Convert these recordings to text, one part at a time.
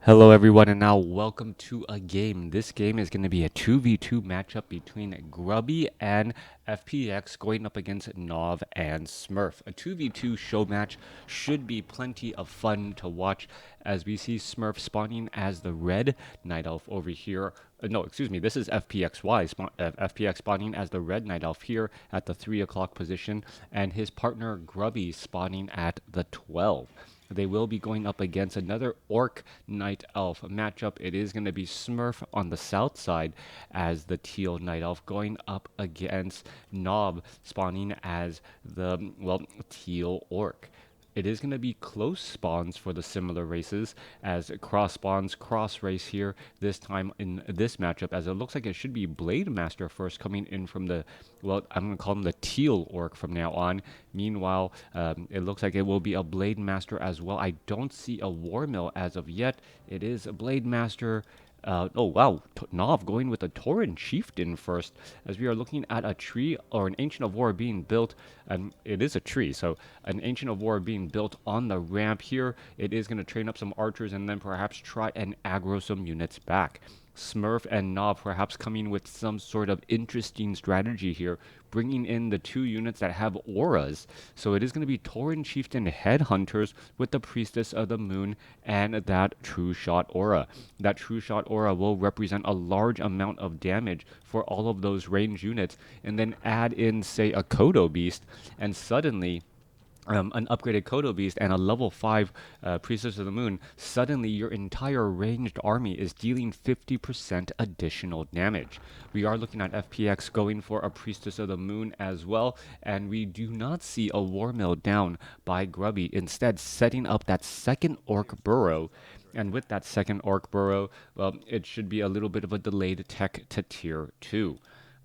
Hello everyone, and now welcome to a game. This game is going to be a 2v2 matchup between Grubby and FpXy going up against NoV and Smurf. A 2v2 show match should be plenty of fun to watch as we see Smurf spawning as the red night elf over here. No, excuse me, this is FpXy spawning as the red night elf here at the 3 o'clock position, and his partner Grubby spawning at the 12. They will be going up against another Orc Night Elf matchup. It is going to be Smurf on the south side as the Teal Night Elf going up against NoV spawning as the, Teal Orc. It is going to be close spawns for the similar races as cross spawns, cross race here this time in this matchup, as it looks like it should be Blade Master first coming in from the, I'm going to call him the Teal Orc from now on. Meanwhile, it looks like it will be a Blade Master as well. I don't see a War Mill as of yet. It is a Blade Master. Oh wow, NoV going with a Tauren Chieftain first, as we are looking at a tree or an Ancient of War being built, and it is a tree, so an Ancient of War being built on the ramp here. It is going to train up some archers and then perhaps try and aggro some units back. Smurf and NoV perhaps coming with some sort of interesting strategy here, bringing in the two units that have auras. So it is going to be Tauren Chieftain Headhunters with the Priestess of the Moon and that True Shot aura. That True Shot aura will represent a large amount of damage for all of those range units, and then add in, say, a Kodo Beast, and suddenly an upgraded Kodo Beast and a level 5 Priestess of the Moon, suddenly your entire ranged army is dealing 50% additional damage. We are looking at FpXy going for a Priestess of the Moon as well, and we do not see a War Mill down by Grubby, instead setting up that second Orc Burrow. And with that second Orc Burrow, well, it should be a little bit of a delayed tech to tier 2.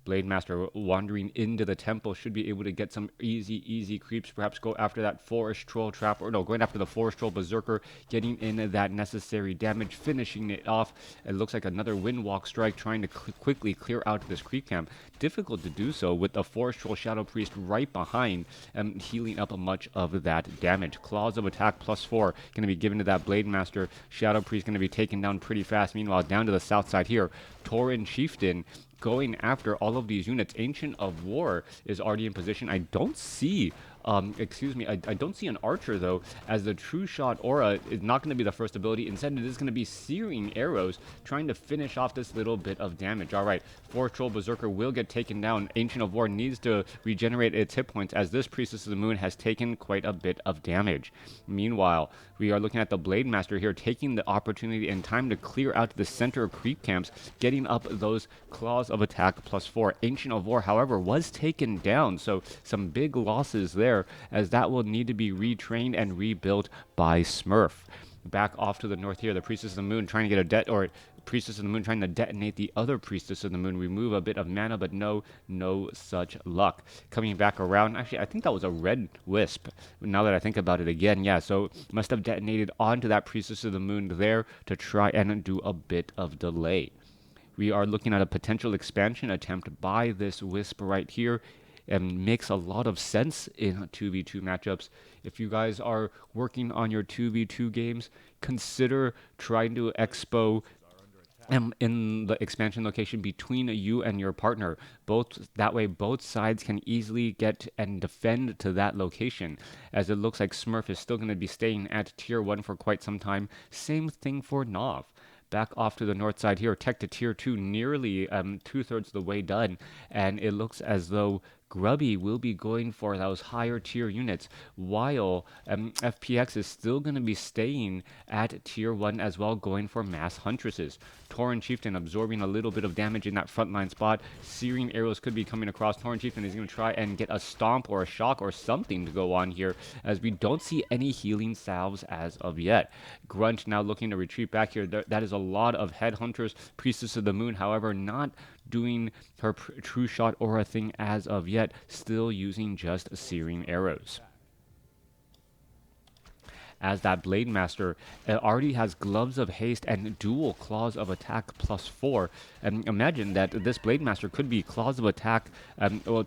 Blade Master wandering into the temple should be able to get some easy creeps, perhaps go after that Forest Troll trap, or no, going after the Forest Troll Berserker, getting in that necessary damage, finishing it off. It looks like another Windwalk strike, trying to quickly clear out this creep camp. Difficult to do so with the Forest Troll Shadow Priest right behind, healing up much of that damage. Claws of Attack +4 going to be given to that Blade Master. Shadow Priest going to be taken down pretty fast. Meanwhile, down to the south side here, Tauren Chieftain going after all of these units. Ancient of War is already in position. I don't see I don't see an archer though, as the True Shot aura is not going to be the first ability. Instead, it is going to be Searing Arrows, trying to finish off this little bit of damage. Alright, Forest Troll Berserker will get taken down. Ancient of War needs to regenerate its hit points, as this Priestess of the Moon has taken quite a bit of damage. Meanwhile, we are looking at the Blade Master here, taking the opportunity and time to clear out the center of creep camps, getting up those Claws of Attack +4. Ancient of War, however, was taken down, so some big losses there, as that will need to be retrained and rebuilt by Smurf. Back off to the north here, the Priestess of the Moon trying to get Priestess of the Moon trying to detonate the other Priestess of the Moon, remove a bit of mana, but no such luck. Coming back around, actually, I think that was a red wisp, now that I think about it again. Yeah, so must have detonated onto that Priestess of the Moon there to try and do a bit of delay. We are looking at a potential expansion attempt by this wisp right here, and makes a lot of sense in 2v2 matchups. If you guys are working on your 2v2 games, consider trying to expo in the expansion location between you and your partner. That way both sides can easily get and defend to that location, as it looks like Smurf is still going to be staying at tier 1 for quite some time. Same thing for NoV. Back off to the north side here, tech to tier 2, nearly 2/3 of the way done, and it looks as though Grubby will be going for those higher tier units, while FpXy is still going to be staying at tier 1 as well, going for mass huntresses. Tauren Chieftain absorbing a little bit of damage in that frontline spot. Searing Arrows could be coming across. Tauren Chieftain is going to try and get a stomp or a shock or something to go on here, as we don't see any healing salves as of yet. Grunt now looking to retreat back here. That is a lot of Headhunters. Priestess of the Moon, however, not doing her True Shot aura thing as of yet, still using just Searing Arrows. As that Blade Master already has Gloves of Haste and dual Claws of Attack +4. And imagine that this Blade Master could be Claws of Attack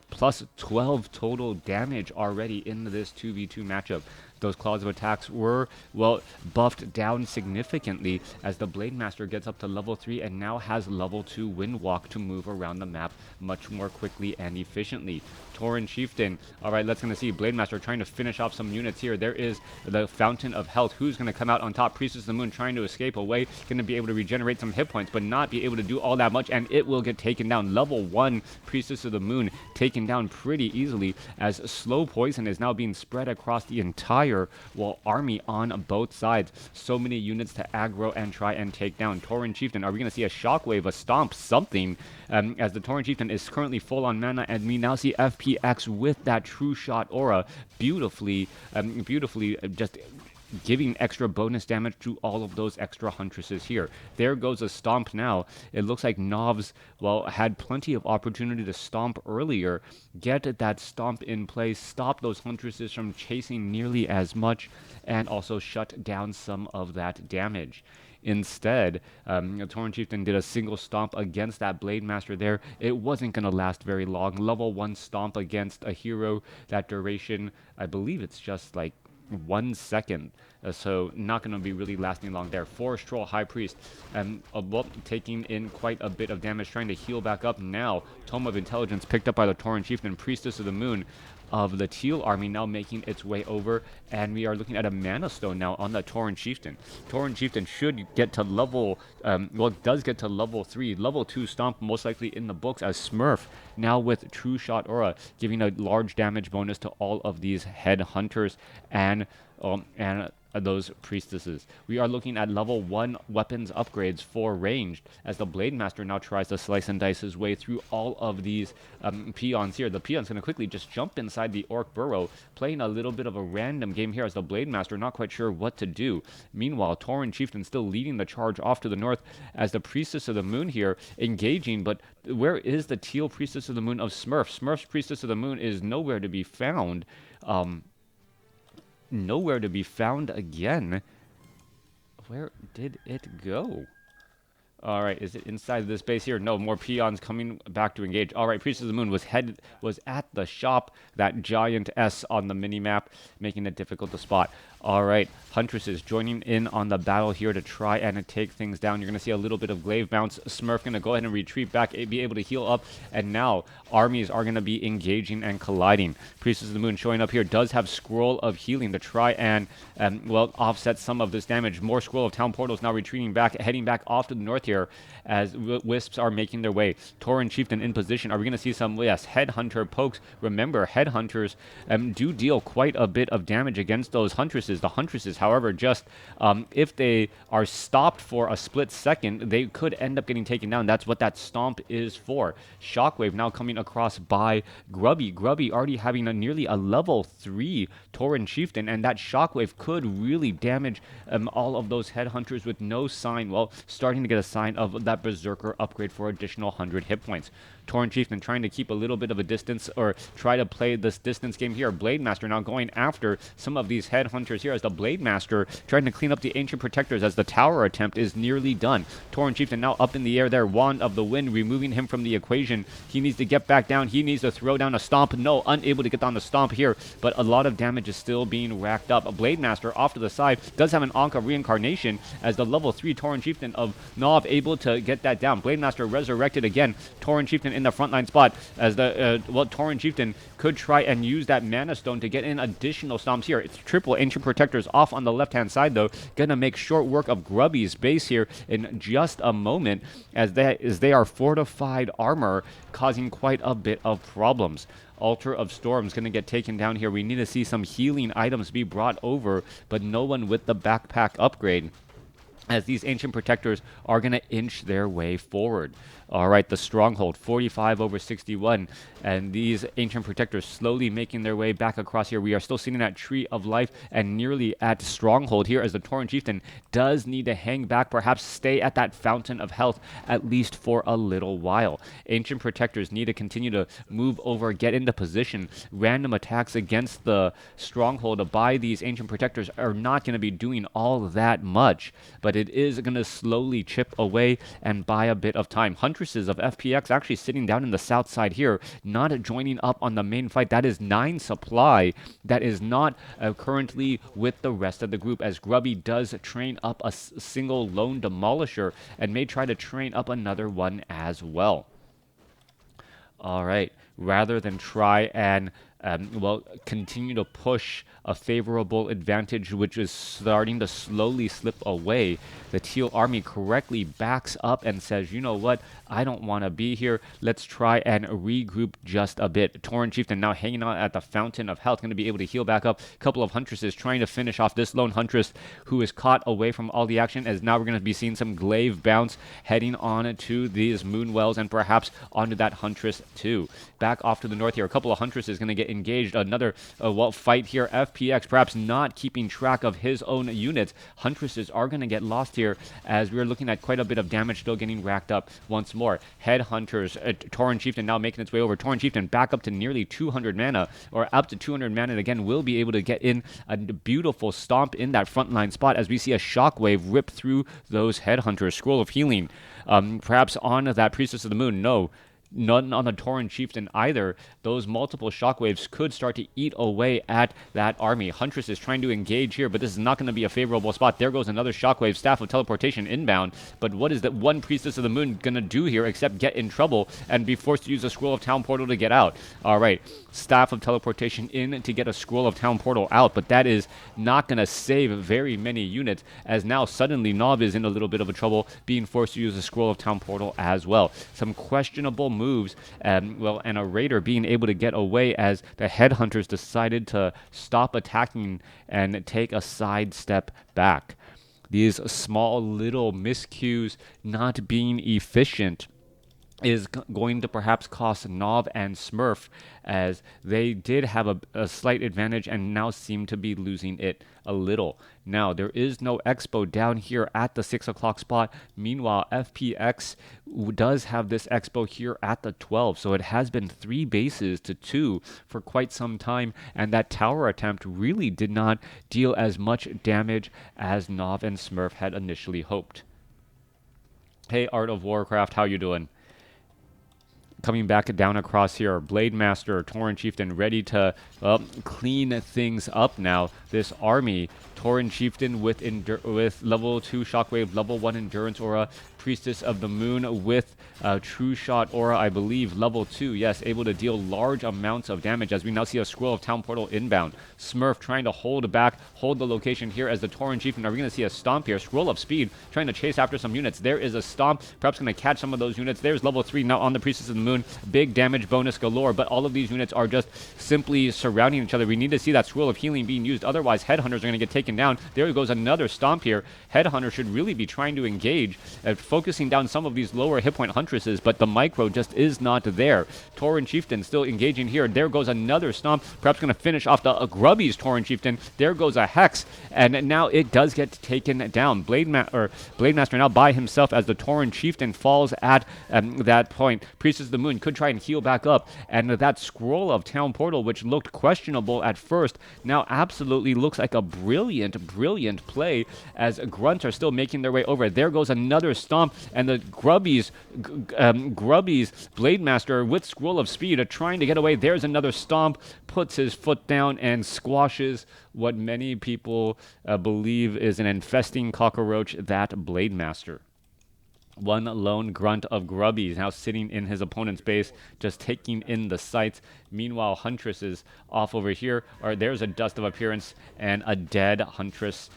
plus 12 total damage already in this 2v2 matchup. Those claws of attacks were, well, buffed down significantly as the Blade Master gets up to level 3 and now has level 2 Wind Walk to move around the map much more quickly and efficiently. Tauren Chieftain. All right, let's gonna see Blade Master trying to finish off some units here. There is the Fountain of Health. Who's gonna come out on top? Priestess of the Moon trying to escape away. Gonna be able to regenerate some hit points, but not be able to do all that much, and it will get taken down. Level 1 Priestess of the Moon taken down pretty easily as slow poison is now being spread across the entire, well, army on both sides. So many units to aggro and try and take down. Tauren Chieftain. Are we gonna see a shockwave, a stomp, something? As the Tauren Chieftain is currently full on mana, and we now see FpX with that True Shot aura beautifully just giving extra bonus damage to all of those extra huntresses here. There goes a stomp now. It looks like NoV's, well, had plenty of opportunity to stomp earlier, get that stomp in place, stop those huntresses from chasing nearly as much, and also shut down some of that damage. Instead, Tauren Chieftain did a single stomp against that Blade Master there. It wasn't going to last very long. Level 1 stomp against a hero, that duration, I believe it's just like 1 second. So not going to be really lasting long there. Forest Troll High Priest, well, taking in quite a bit of damage, trying to heal back up now. Tome of Intelligence picked up by the Tauren Chieftain. Priestess of the Moon of the Teal army now making its way over, and we are looking at a Mana Stone now on the Tauren Chieftain. Tauren Chieftain should get to level, well, does get to level 3. Level 2 Stomp most likely in the books as Smurf, now with True Shot Aura, giving a large damage bonus to all of these head hunters and those priestesses. We are looking at level 1 weapons upgrades for ranged, as the Blade Master now tries to slice and dice his way through all of these peons here. The peon's going to quickly just jump inside the Orc burrow, playing a little bit of a random game here as the Blade Master not quite sure what to do. Meanwhile, Tauren Chieftain still leading the charge off to the north as the Priestess of the Moon here engaging, but where is the Teal Priestess of the Moon of Smurf? Smurf's Priestess of the Moon is nowhere to be found. Nowhere to be found again. Where did it go? All right, is it inside this base here? No, more peons coming back to engage. All right, Priest of the Moon was at the shop, that giant S on the mini-map, making it difficult to spot. All right, Huntresses joining in on the battle here to try and take things down. You're going to see a little bit of glaive bounce. Smurf going to go ahead and retreat back, be able to heal up, and now armies are going to be engaging and colliding. Priestess of the Moon showing up here does have Scroll of Healing to try and, well, offset some of this damage. More Scroll of Town Portals now retreating back, heading back off to the north here as Wisps are making their way. Tauren Chieftain in position. Are we going to see some, yes, Headhunter pokes? Remember, Headhunters do deal quite a bit of damage against those Huntresses. The Huntresses, however, just if they are stopped for a split second, they could end up getting taken down. That's what that stomp is for. Shockwave now coming across by Grubby. Grubby already having nearly a level 3 Tauren Chieftain, and that Shockwave could really damage all of those Headhunters with no sign, well, starting to get a sign of that Berserker upgrade for additional 100 hit points. Tauren Chieftain trying to keep a little bit of a distance, or try to play this distance game here. Blade Master now going after some of these Headhunters here as the Blade Master trying to clean up the Ancient Protectors as the tower attempt is nearly done. Tauren Chieftain now up in the air there. Wand of the Wind removing him from the equation. He needs to get back down. He needs to throw down a stomp. No, unable to get down the stomp here, but a lot of damage is still being racked up. A Blade Master off to the side does have an Ankh of Reincarnation as the level 3 Tauren Chieftain of NoV able to get that down. Blade Master resurrected again. Tauren Chieftain in the frontline spot as the, well, Tauren Chieftain could try and use that Mana Stone to get in additional stomps here. It's triple Ancient Protectors off on the left-hand side, though. Gonna make short work of Grubby's base here in just a moment as they are fortified armor, causing quite a bit of problems. Altar of Storms going to get taken down here. We need to see some healing items be brought over, but no one with the backpack upgrade, as these Ancient Protectors are going to inch their way forward. All right, the Stronghold, 45 over 61, and these Ancient Protectors slowly making their way back across here. We are still sitting at Tree of Life and nearly at Stronghold here as the Tauren Chieftain does need to hang back, perhaps stay at that Fountain of Health at least for a little while. Ancient Protectors need to continue to move over, get into position. Random attacks against the Stronghold by these Ancient Protectors are not going to be doing all that much, but it is going to slowly chip away and buy a bit of time. Huntresses of FpX actually sitting down in the south side here, not joining up on the main fight. That is 9 supply that is not currently with the rest of the group, as Grubby does train up a single lone demolisher and may try to train up another one as well. All right, rather than try and well, continue to push a favorable advantage, which is starting to slowly slip away, the Teal Army correctly backs up and says, you know what, I don't want to be here. Let's try and regroup just a bit. Tauren Chieftain now hanging out at the Fountain of Health, going to be able to heal back up. A couple of Huntresses trying to finish off this lone Huntress who is caught away from all the action, as now we're going to be seeing some glaive bounce heading on to these Moonwells and perhaps onto that Huntress too. Back off to the north here, a couple of Huntresses going to get engaged. Another fight here. FpX perhaps not keeping track of his own units. Huntresses are going to get lost here, as we're looking at quite a bit of damage still getting racked up once more. Headhunters, Tauren Chieftain now making its way over. Tauren Chieftain back up to nearly 200 mana, or up to 200 mana, and again will be able to get in a beautiful stomp in that frontline spot, as we see a shockwave rip through those Headhunters. Scroll of Healing, perhaps on that Priestess of the Moon. No, none on the Tauren Chieftain either. Those multiple shockwaves could start to eat away at that army. Huntress is trying to engage here, but this is not going to be a favorable spot. There goes another shockwave. Staff of Teleportation inbound. But what is that one Priestess of the Moon going to do here except get in trouble and be forced to use a Scroll of Town Portal to get out? All right, Staff of Teleportation in to get a Scroll of Town Portal out, but that is not going to save very many units, as now suddenly NoV is in a little bit of a trouble, being forced to use a Scroll of Town Portal as well. Some questionable moves, and a Raider being able to get away, as the Headhunters decided to stop attacking and take a side step back. These small little miscues not being efficient is going to perhaps cost NoV and Smurf, as they did have a slight advantage and now seem to be losing it a little. Now, there is no Expo down here at the 6 o'clock spot. Meanwhile, FpX does have this Expo here at the 12, so it has been 3 bases to 2 for quite some time, and that tower attempt really did not deal as much damage as NoV and Smurf had initially hoped. Hey, Art of Warcraft, how you doing? Coming back down across here, Blade Master, Tauren Chieftain ready to clean things up now. This army, Tauren Chieftain with level 2 Shockwave, level 1 Endurance Aura, Priestess of the Moon with True Shot Aura, I believe, level 2. Yes, able to deal large amounts of damage, as we now see a Scroll of Town Portal inbound. Smurf trying to hold back, hold the location here as the Tauren Chieftain. Are we going to see a Stomp here? Scroll of Speed trying to chase after some units. There is a Stomp, perhaps going to catch some of those units. There's level 3 now on the Priestess of the Moon. Big damage bonus galore, but all of these units are just simply surrounding each other. We need to see that Scroll of Healing being used, otherwise Headhunters are going to get taken down. There goes another Stomp here. Headhunter should really be trying to engage, focusing down some of these lower hit point Huntresses, but the micro just is not there. Tauren Chieftain still engaging here. There goes another Stomp, perhaps going to finish off the Grubby's Tauren Chieftain. There goes a Hex, and now it does get taken down. Blade Master now by himself, as the Tauren Chieftain falls at that point. Priestess of the Moon could try and heal back up, and that Scroll of Town Portal, which looked questionable at first, now absolutely looks like a brilliant play, as Grunts are still making their way over. There goes another Stomp, and the Grubby's Blade Master with Scroll of Speed are trying to get away. There's another Stomp, puts his foot down and squashes what many people believe is an infesting cockroach, that Blade Master. One lone grunt of Grubby is now sitting in his opponent's base, just taking in the sights. Meanwhile, Huntresses off over here, there's a Dust of Appearance and a dead Huntress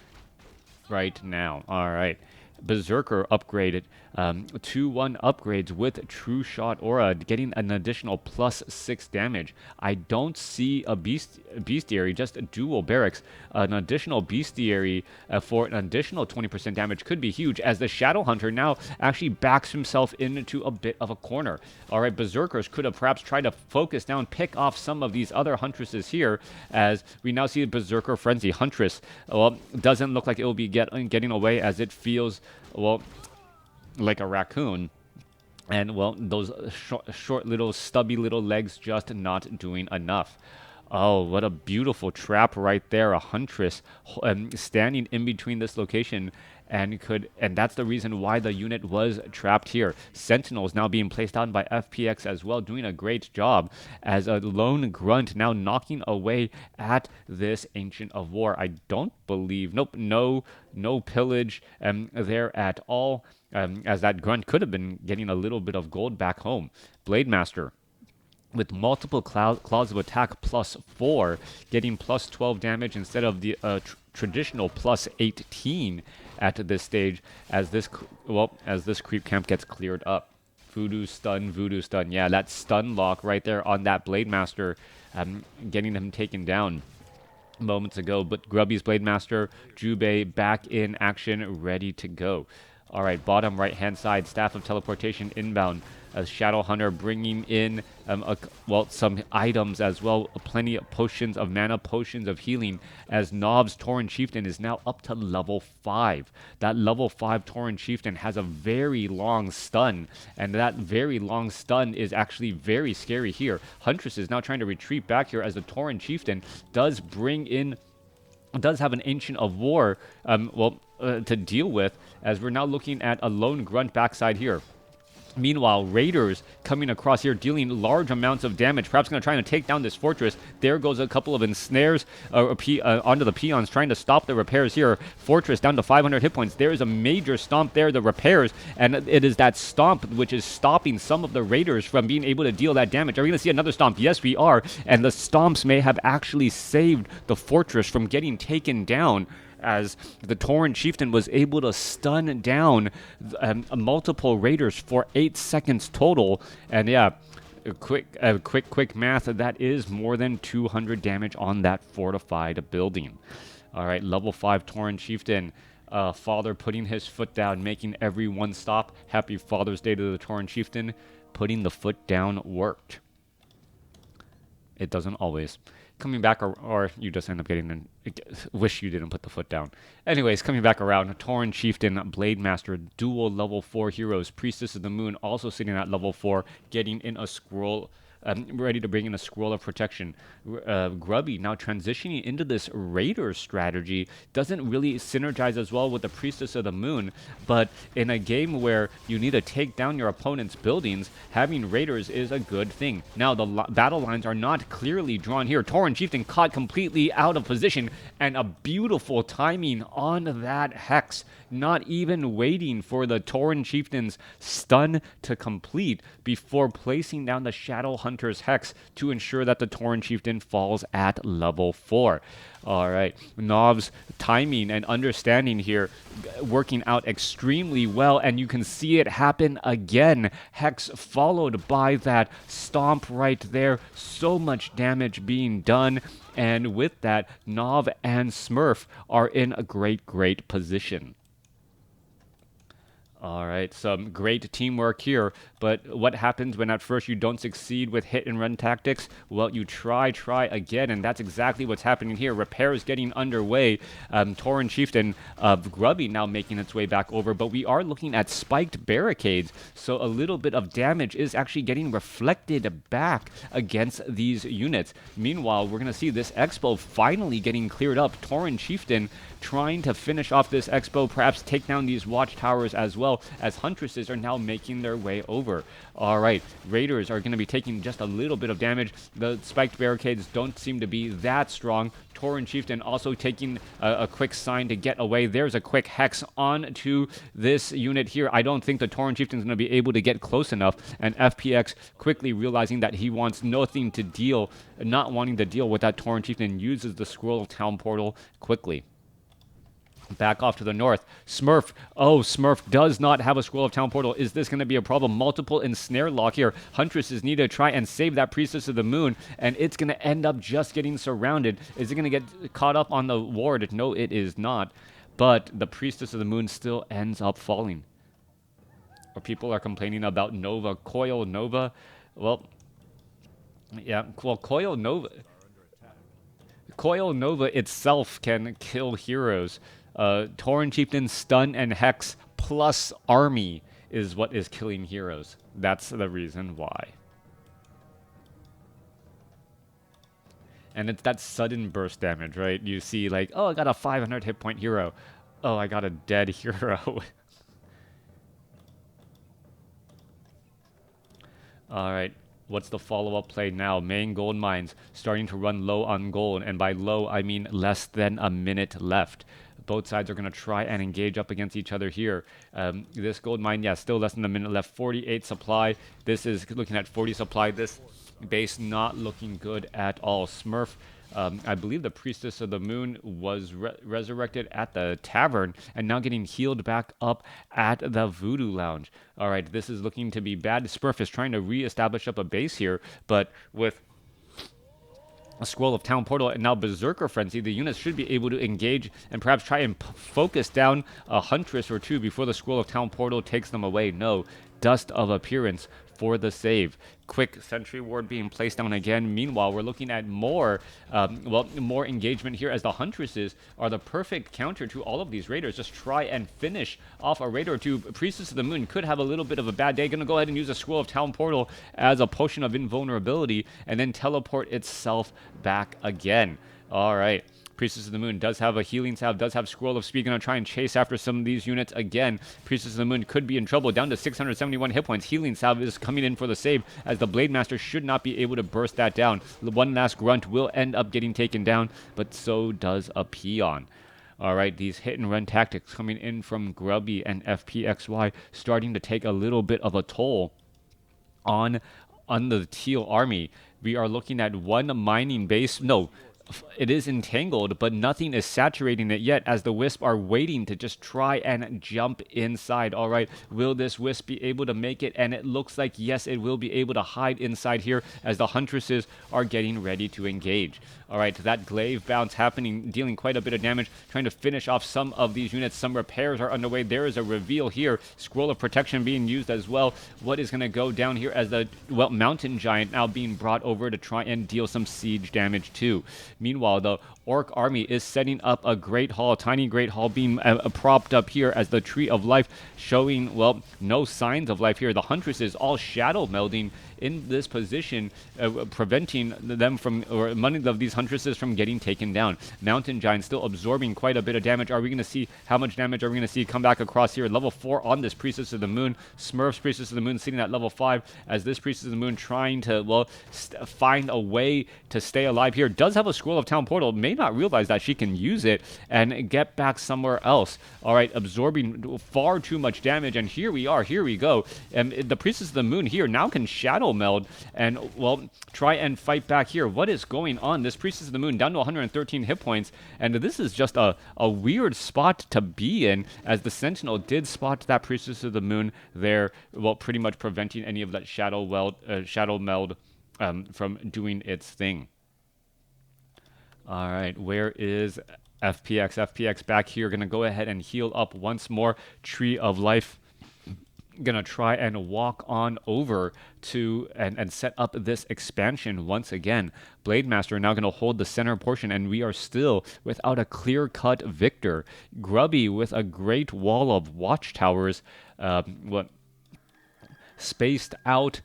right now. All right. Berserker upgraded, 2-1 upgrades with True Shot Aura, getting an additional +6 damage. I don't see a bestiary, just a dual barracks. An additional bestiary for an additional 20% damage could be huge, as the Shadow Hunter now actually backs himself into a bit of a corner. All right, Berserkers could have perhaps tried to focus down, pick off some of these other Huntresses here, as we now see Berserker Frenzy. Huntress, well, doesn't look like it will be getting away, as it feels, well, like a raccoon. And, well, those short little stubby little legs just not doing enough. Oh, what a beautiful trap right there. A Huntress standing in between this location and that's the reason why the unit was trapped here. Sentinels now being placed on by FpX as well, doing a great job as a lone grunt now knocking away at this Ancient of War. I don't believe, nope, no pillage there at all, as that grunt could have been getting a little bit of gold back home. Blade Master with multiple claws of attack +4, getting +12 damage instead of the traditional +18 at this stage, as this creep camp gets cleared up. Voodoo stun. Yeah, that stun lock right there on that Blade Master, getting him taken down moments ago. But Grubby's Blade Master, Jubei back in action, ready to go. All right, bottom right-hand side, Staff of Teleportation inbound. As Shadow Hunter bringing in some items as well, plenty of potions of mana, potions of healing, as NoV's Tauren Chieftain is now up to level 5. That level 5 Tauren Chieftain has a very long stun, and that very long stun is actually very scary here. Huntress is now trying to retreat back here as the Tauren Chieftain does have an Ancient of War to deal with, as we're now looking at a lone grunt backside here. Meanwhile, Raiders coming across here, dealing large amounts of damage. Perhaps going to try and take down this fortress. There goes a couple of ensnares onto the peons, trying to stop the repairs here. Fortress down to 500 hit points. There is a major stomp there, the repairs, and it is that stomp which is stopping some of the Raiders from being able to deal that damage. Are we going to see another stomp? Yes, we are. And the stomps may have actually saved the fortress from getting taken down, as the Tauren Chieftain was able to stun down multiple Raiders for 8 seconds total. And yeah, quick math, that is more than 200 damage on that fortified building. All right, level 5 Tauren Chieftain. Father putting his foot down, making everyone stop. Happy Father's Day to the Tauren Chieftain. Putting the foot down worked. It doesn't always. Coming back, or you just end up getting an... Wish you didn't put the foot down. Anyways, coming back around, Tauren Chieftain, Blade Master, dual level 4 heroes. Priestess of the Moon also sitting at level 4, getting in a scroll... ready to bring in a scroll of protection. Grubby now transitioning into this Raider strategy doesn't really synergize as well with the Priestess of the Moon, but in a game where you need to take down your opponent's buildings, having Raiders is a good thing. Now, the battle lines are not clearly drawn here. Tauren Chieftain caught completely out of position, and a beautiful timing on that Hex, not even waiting for the Tauren Chieftain's stun to complete before placing down the Shadow Hunter's Hex to ensure that the Tauren Chieftain falls at level 4. All right, NoV's timing and understanding here working out extremely well, and you can see it happen again. Hex followed by that stomp right there. So much damage being done, and with that, NoV and Smurf are in a great position. All right, some great teamwork here, but what happens when at first you don't succeed with hit and run tactics? Well, you try again, and that's exactly what's happening here. Repairs getting underway. Tauren Chieftain of Grubby now making its way back over, but we are looking at spiked barricades, so a little bit of damage is actually getting reflected back against these units. Meanwhile, we're going to see this Expo finally getting cleared up. Tauren Chieftain trying to finish off this Expo, perhaps take down these watchtowers as well, as Huntresses are now making their way over. All right, Raiders are going to be taking just a little bit of damage. The spiked barricades don't seem to be that strong. Tauren Chieftain also taking a quick sign to get away. There's a quick Hex onto this unit here. I don't think the Tauren Chieftain is going to be able to get close enough, and FpX quickly realizing that he wants nothing to deal, not wanting to deal with that Tauren Chieftain, uses the Scroll of Town Portal quickly. Back off to the north. Smurf. Oh, Smurf does not have a Scroll of Town Portal. Is this going to be a problem? Multiple ensnare lock here. Huntresses need to try and save that Priestess of the Moon, and it's going to end up just getting surrounded. Is it going to get caught up on the ward? No, it is not. But the Priestess of the Moon still ends up falling. Or people are complaining about Nova. Coil Nova. Well, yeah. Well, Coil Nova itself can kill heroes. Tauren Chieftain, Stun, and Hex plus Army is what is killing heroes. That's the reason why. And it's that sudden burst damage, right? You see like, oh, I got a 500 hit point hero. Oh, I got a dead hero. All right. What's the follow-up play now? Main gold mines starting to run low on gold, and by low I mean less than a minute left. Both sides are going to try and engage up against each other here. This gold mine, yeah, still less than a minute left. 48 supply. This is looking at 40 supply. This base not looking good at all. Smurf, I believe the Priestess of the Moon was resurrected at the tavern and now getting healed back up at the Voodoo Lounge. All right, this is looking to be bad. Smurf is trying to reestablish up a base here, but with a Scroll of Town Portal and now Berserker Frenzy, the units should be able to engage and perhaps try and focus down a Huntress or two before the Scroll of Town Portal takes them away. No, Dust of Appearance for the save. Quick Sentry Ward being placed down again. Meanwhile, we're looking at more engagement here as the Huntresses are the perfect counter to all of these Raiders. Just try and finish off a Raider or two. Priestess of the Moon could have a little bit of a bad day. Going to go ahead and use a Scroll of Town Portal as a potion of invulnerability and then teleport itself back again. All right. Priestess of the Moon does have a healing salve, does have Scroll of Speed. Going to try and chase after some of these units again. Priestess of the Moon could be in trouble, down to 671 hit points. Healing salve is coming in for the save, as the Blade Master should not be able to burst that down. The one last grunt will end up getting taken down, but so does a Peon. All right, these hit and run tactics coming in from Grubby and FpXy starting to take a little bit of a toll on the Teal army. We are looking at one mining base. No, it is entangled, but nothing is saturating it yet, as the Wisp are waiting to just try and jump inside. All right, will this Wisp be able to make it? And it looks like, yes, it will be able to hide inside here as the Huntresses are getting ready to engage. All right, that glaive bounce happening, dealing quite a bit of damage, trying to finish off some of these units. Some repairs are underway. There is a reveal here. Scroll of Protection being used as well. What is going to go down here as the, well, Mountain Giant now being brought over to try and deal some siege damage too. Meanwhile, the Orc army is setting up a Great Hall, tiny Great Hall being propped up here as the Tree of Life showing, well, no signs of life here. The Huntress is all shadow melding in this position, preventing them from, or many of these Huntresses from getting taken down. Mountain Giant still absorbing quite a bit of damage. Are we going to see, how much damage are we going to see come back across here? Level 4 on this Priestess of the Moon. Smurf's Priestess of the Moon sitting at level 5 as this Priestess of the Moon trying to, well, find a way to stay alive here. Does have a Scroll of Town Portal. May not realize that she can use it and get back somewhere else. All right, absorbing far too much damage, and here we are. Here we go. And the Priestess of the Moon here now can shadow meld and, well, try and fight back here. What is going on? This Priestess of the Moon down to 113 hit points, and this is just a weird spot to be in, as the Sentinel did spot that Priestess of the Moon there, well, pretty much preventing any of that shadow meld from doing its thing. All right, where is FpX? FpX back here, gonna go ahead and heal up once more. Tree of Life gonna try and walk on over to and set up this expansion once again. Blade Master now gonna hold the center portion, and we are still without a clear-cut victor. Grubby with a great wall of watchtowers, spaced out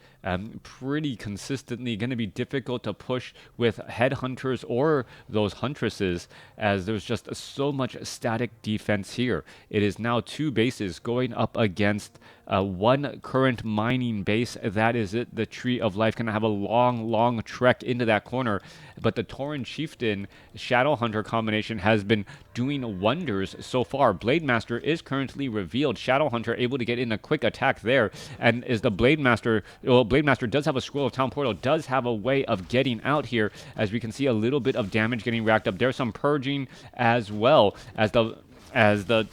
pretty consistently. Going to be difficult to push with headhunters or those huntresses, as there's just so much static defense here. It is now two bases going up against one current mining base. That is it. The Tree of Life going to have a long trek into that corner, but the Tauren Chieftain Shadow Hunter combination has been doing wonders so far. Blade Master is currently revealed. Shadow Hunter able to get in a quick attack there, and is the Blade Master, well, Blade Master does have a Scroll of Town Portal, does have a way of getting out here, as we can see a little bit of damage getting racked up. There's some purging as well, as the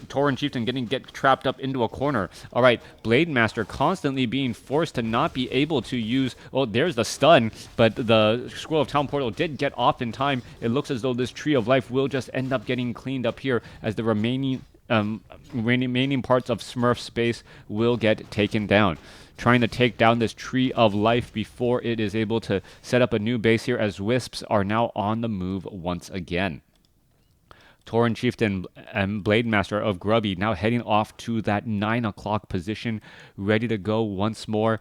Tauren Chieftain get trapped up into a corner. All right, Blade Master constantly being forced to not be able to use, well, there's the stun, but the Scroll of Town Portal did get off in time. It looks as though this Tree of Life will just end up getting cleaned up here, as the remaining parts of Smurf space will get taken down. Trying to take down this Tree of Life before it is able to set up a new base here, as Wisps are now on the move once again. Tauren Chieftain and Blade Master of Grubby now heading off to that 9 o'clock position, ready to go once more.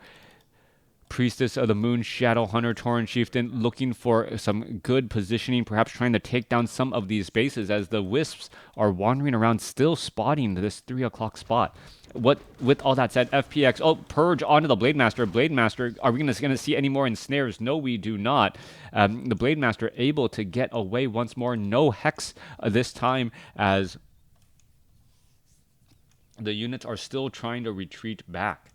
Priestess of the Moon, Shadow Hunter, Tauren Chieftain, looking for some good positioning, perhaps trying to take down some of these bases as the Wisps are wandering around, still spotting this 3 o'clock spot. With all that said, FpX, Purge onto the Blade Master. Blade Master, are we going to see any more ensnares? No, we do not. The Blade Master able to get away once more. No Hex this time, as the units are still trying to retreat back.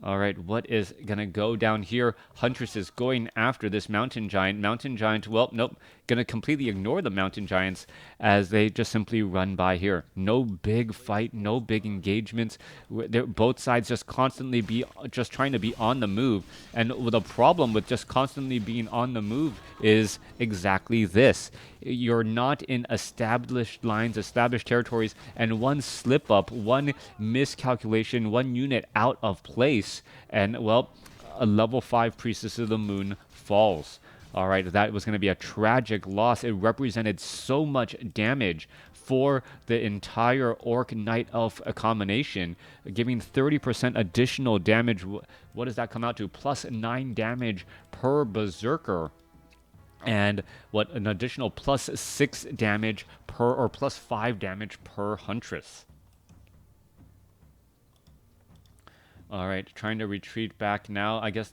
All right, what is going to go down here? Huntress is going after this Mountain Giant. Mountain Giant, well, nope, going to completely ignore the Mountain Giants as they just simply run by here. No big fight, no big engagements. Both sides just constantly just trying to be on the move. And the problem with just constantly being on the move is exactly this. You're not in established lines, established territories, and one slip up, one miscalculation, one unit out of place, and, well, a level 5 Priestess of the Moon falls. All right, that was going to be a tragic loss. It represented so much damage for the entire Orc Night Elf combination, giving 30% additional damage. What does that come out to? Plus 9 damage per Berserker. And what, an additional plus 6 damage per, or plus 5 damage per Huntress. All right, trying to retreat back now. I guess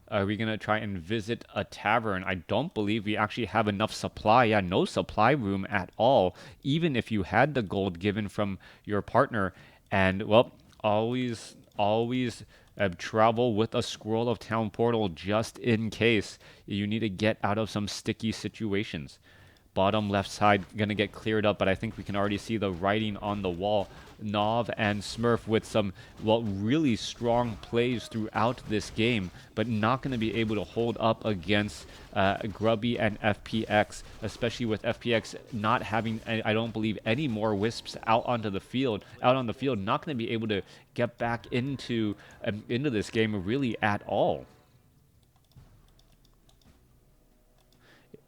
are we going to try and visit a tavern? I don't believe we actually have enough supply. Yeah, no supply room at all, even if you had the gold given from your partner. And, well, always travel with a Scroll of Town Portal just in case you need to get out of some sticky situations. Bottom left side going to get cleared up, but I think we can already see the writing on the wall. NoV and Smurf with some, well, really strong plays throughout this game, but not going to be able to hold up against Grubby and FpX, especially with FpX not having, I don't believe, any more Wisps out on the field, not going to be able to get back into this game really at all.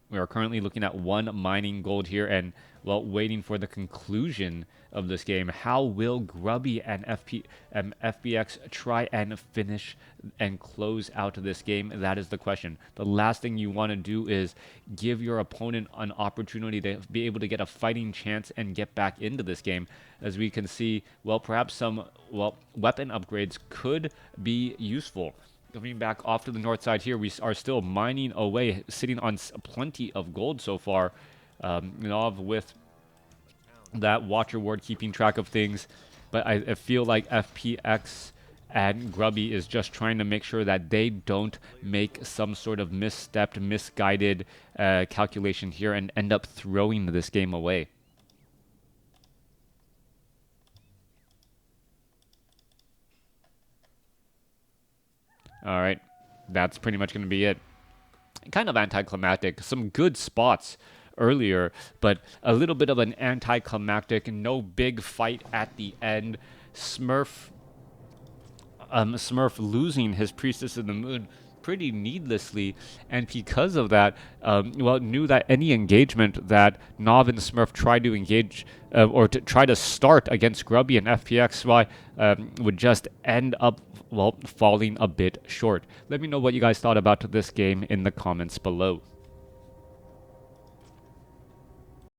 We are currently looking at 1 mining gold here and, well, waiting for the conclusion of this game. How will Grubby and FpX try and finish and close out this game? That is the question. The last thing you want to do is give your opponent an opportunity to be able to get a fighting chance and get back into this game. As we can see, well, perhaps some, well, weapon upgrades could be useful. Coming back off to the north side here, we are still mining away, sitting on plenty of gold so far. NoV with that Watcher Ward keeping track of things, but I feel like FpX and Grubby is just trying to make sure that they don't make some sort of misstepped, misguided calculation here and end up throwing this game away. All right, that's pretty much going to be it. Kind of anticlimactic. Some good spots earlier, but a little bit of an anticlimactic. No big fight at the end. Smurf losing his Priestess of the Moon pretty needlessly, and because of that, well, knew that any engagement that NoV and Smurf tried to engage or to try to start against Grubby and FpXy would just end up, well, falling a bit short. Let me know what you guys thought about this game in the comments below.